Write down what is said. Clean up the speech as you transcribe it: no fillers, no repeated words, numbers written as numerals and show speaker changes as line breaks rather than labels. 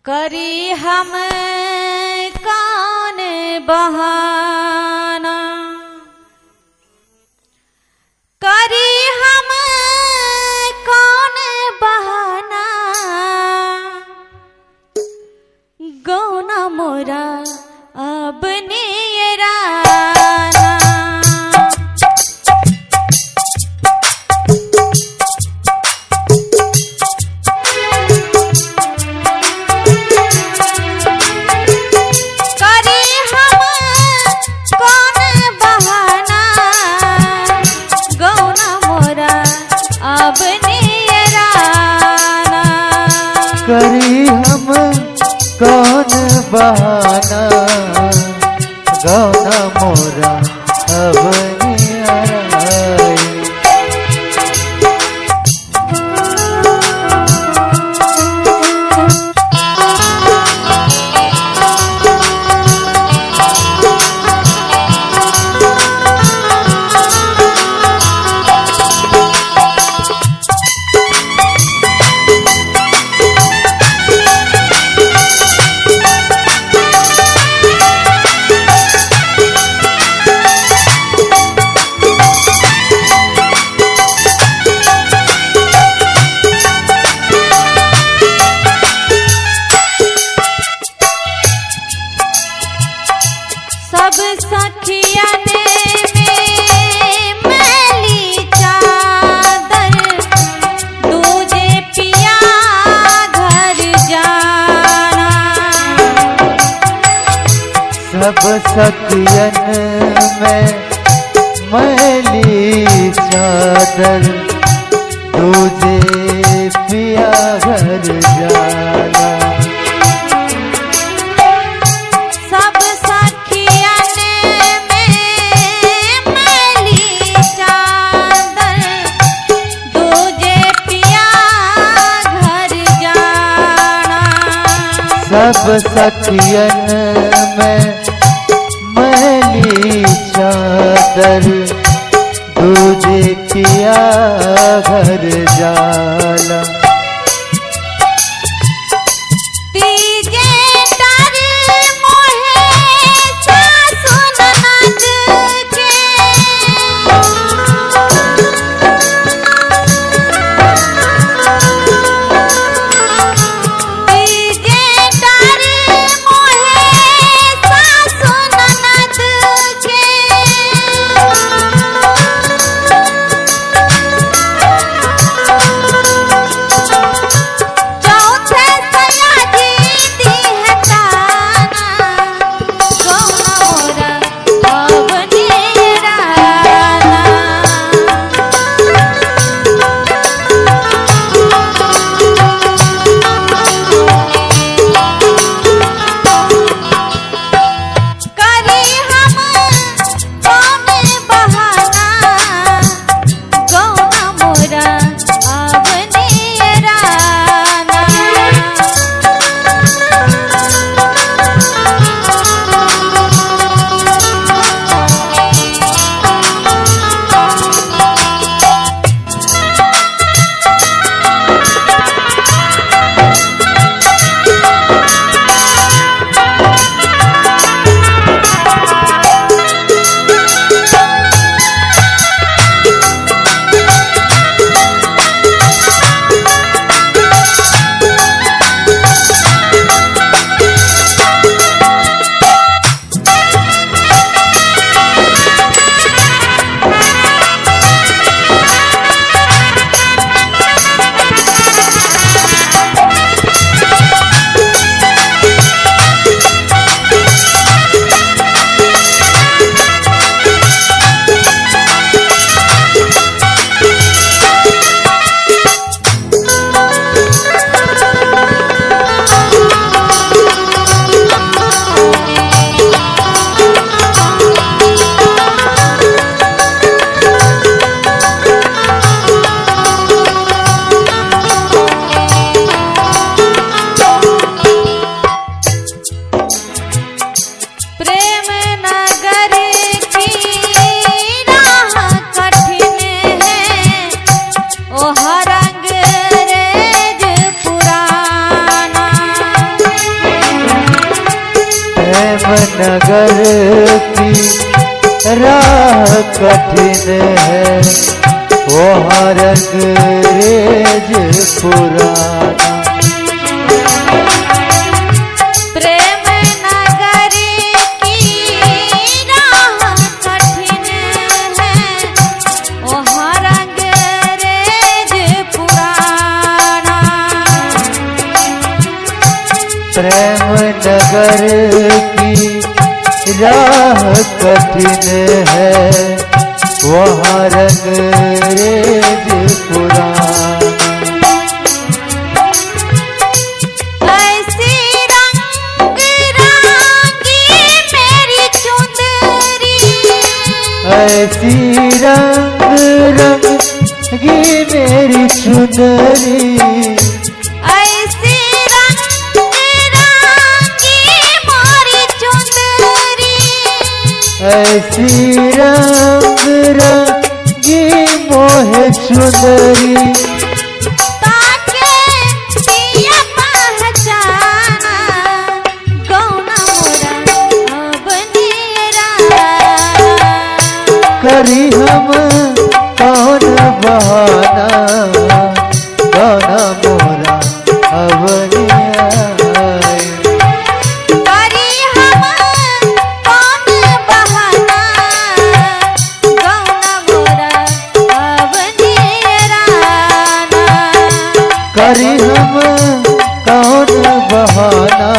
करी हम कौन बहाना, करी हम कौन बहाना, गौना मोरा अब नियराना।
करी हम कौन बहाना, गौना मोरा अब नियराई।
सब सखियन में मैली चादर, दूजे पिया घर जाना।
सब सखियन में मैली चादर, दूजे पिया घर जाना।
सब सखियन में मैली चादर, दूजे पिया घर जाना।
सब सखियन में मैली चादर, दूजे पिया घर जाला।
तीजे तर मोहे सासु ननद के, तीजे तर मोहे सासु ननद के।
प्रेम नगर की राह कठिन है, वहाँ रंगरेज पुराना।
प्रेम नगर की राह कठिन है, वहाँ रंगरेज पुराना।
प्रेम नगर की राह कठिन है, वहाँ रंगरेज पुराना।
ऐसी रंग रागी मेरी चुंदरी,
ऐसी रंग रंगी मेरी चुनरी,
ऐसी रंग रागी मोरी चुंदरी,
ऐसी रंग रंगी मोहे चुनरी।
ताके दिया पहचाना, गौना मोरा अब नेरा।
करी हम कौन बहाना, गाना मोरा अब आए।
करी हम कौन बहाना, गौना मोरा अब नेराना।
करी हम कौन बहाना,